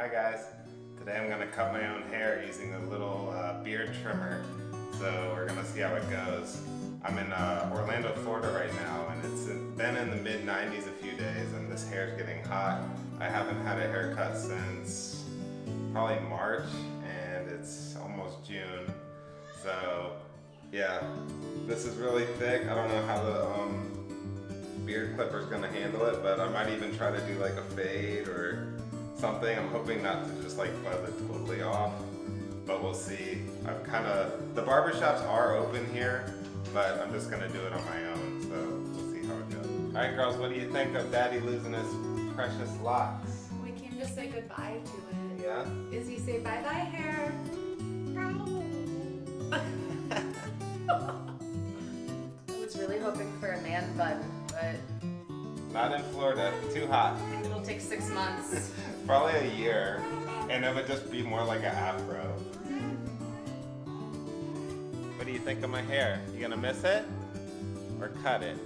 Hi guys, today I'm going to cut my own hair using a little beard trimmer, so we're going to see how it goes. I'm in Orlando, Florida right now, and it's been in the mid 90s a few days and this hair's getting hot. I haven't had a haircut since probably March and it's almost June, so yeah, this is really thick. I don't know how the beard clipper is going to handle it, but I might even try to do like a fade or something. I'm hoping not to just like buzz it totally off, but we'll see. The barbershops are open here, but I'm just gonna do it on my own, so we'll see how it goes. All right, girls, what do you think of Daddy losing his precious locks? We came to say goodbye to it. Yeah? Izzy, say bye-bye, hair. I was really hoping for a man bun, but Not in Florida, too hot. it'll take 6 months. Probably a year, and it would just be more like an afro. What do you think of my hair? You gonna miss it? Or cut it?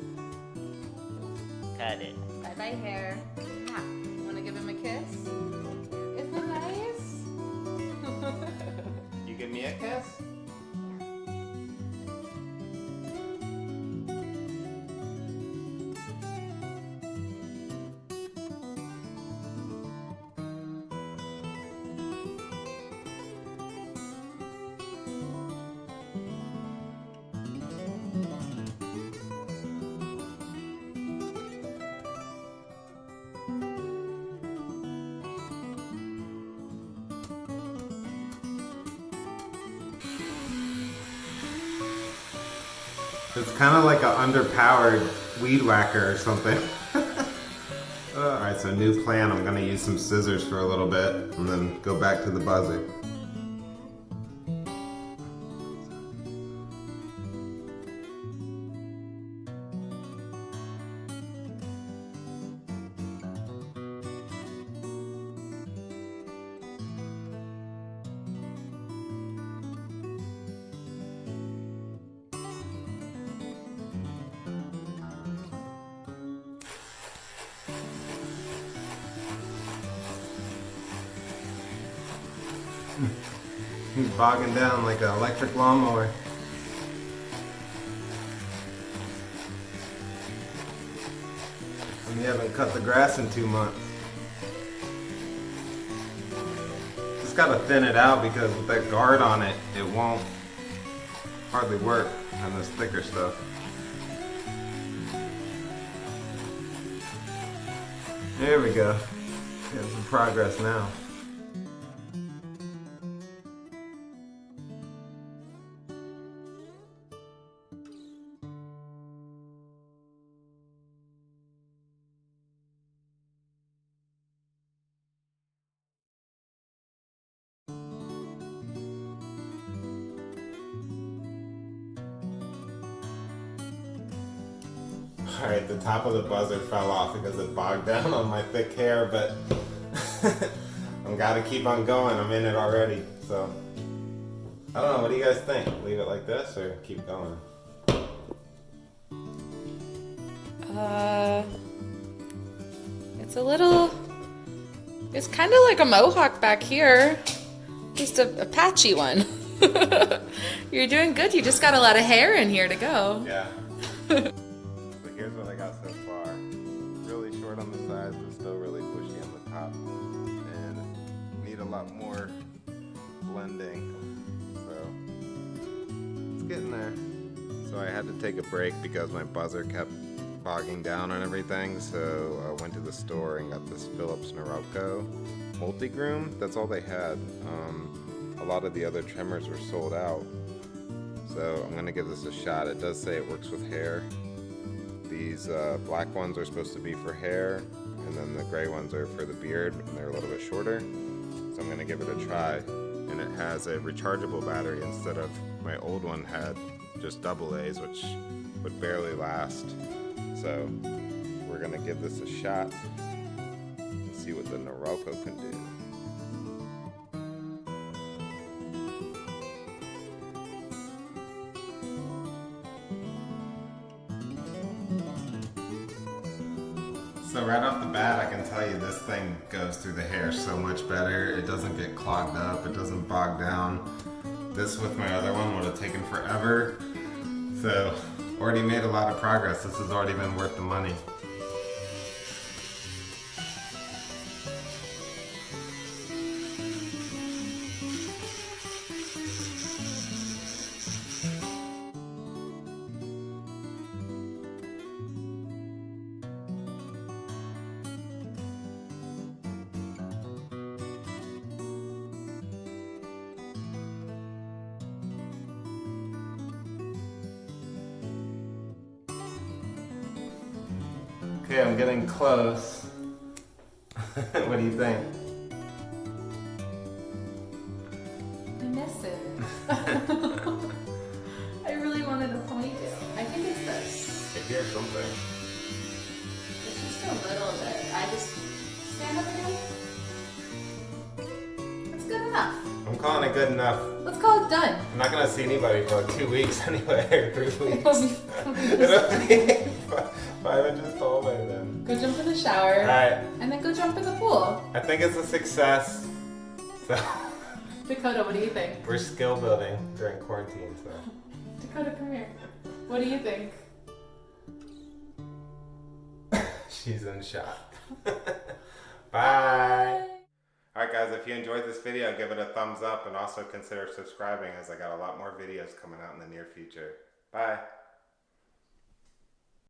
Cut it. Bye-bye, hair. Want to give him a kiss? Isn't that nice? You give me a kiss? It's kind of like an underpowered weed whacker or something. Alright, so new plan. I'm going to use some scissors for a little bit and then go back to the buzzer. He's bogging down like an electric lawnmower. And you haven't cut the grass in 2 months. Just gotta thin it out because with that guard on it, it won't hardly work on this thicker stuff. There we go. Getting some progress now. Alright, the top of the buzzer fell off because it bogged down on my thick hair, but I've got to keep on going. I'm in it already, so I don't know. What do you guys think? Leave it like this or keep going? It's kind of like a mohawk back here. Just a patchy one. You're doing good. You just got a lot of hair in here to go. Yeah. So here's what I got so far. Really short on the sides, but still really bushy on the top. And need a lot more blending. So it's getting there. So I had to take a break because my buzzer kept bogging down and everything. So I went to the store and got this Philips Norelco multi-groom. That's all they had. A lot of the other trimmers were sold out. So I'm gonna give this a shot. It does say it works with hair. These black ones are supposed to be for hair, and then the gray ones are for the beard, and they're a little bit shorter. So I'm gonna give it a try. And it has a rechargeable battery instead of my old one had just double A's, which would barely last. So we're gonna give this a shot and see what the Norelco can do. So right off the bat, I can tell you this thing goes through the hair so much better. It doesn't get clogged up, it doesn't bog down. This with my other one would have taken forever. So already made a lot of progress. This has already been worth the money. Okay, I'm getting close. What do you think? I miss it. I really wanted a ponytail. I think it's this. I hear something. It's just a little bit. I just stand up again. It's good enough. I'm calling it good enough. Let's call it done. I'm not gonna see anybody for like 2 weeks anyway, or 3 weeks. It'll It'll be 5 inches tall by then. Go jump in the shower. Alright, And then go jump in the pool. I think it's a success. So Dakota, what do you think? we're skill building during quarantine, so. Dakota, come here. What do you think? She's in shock. Bye. Alright guys, if you enjoyed this video, give it a thumbs up and also consider subscribing as I got a lot more videos coming out in the near future. Bye.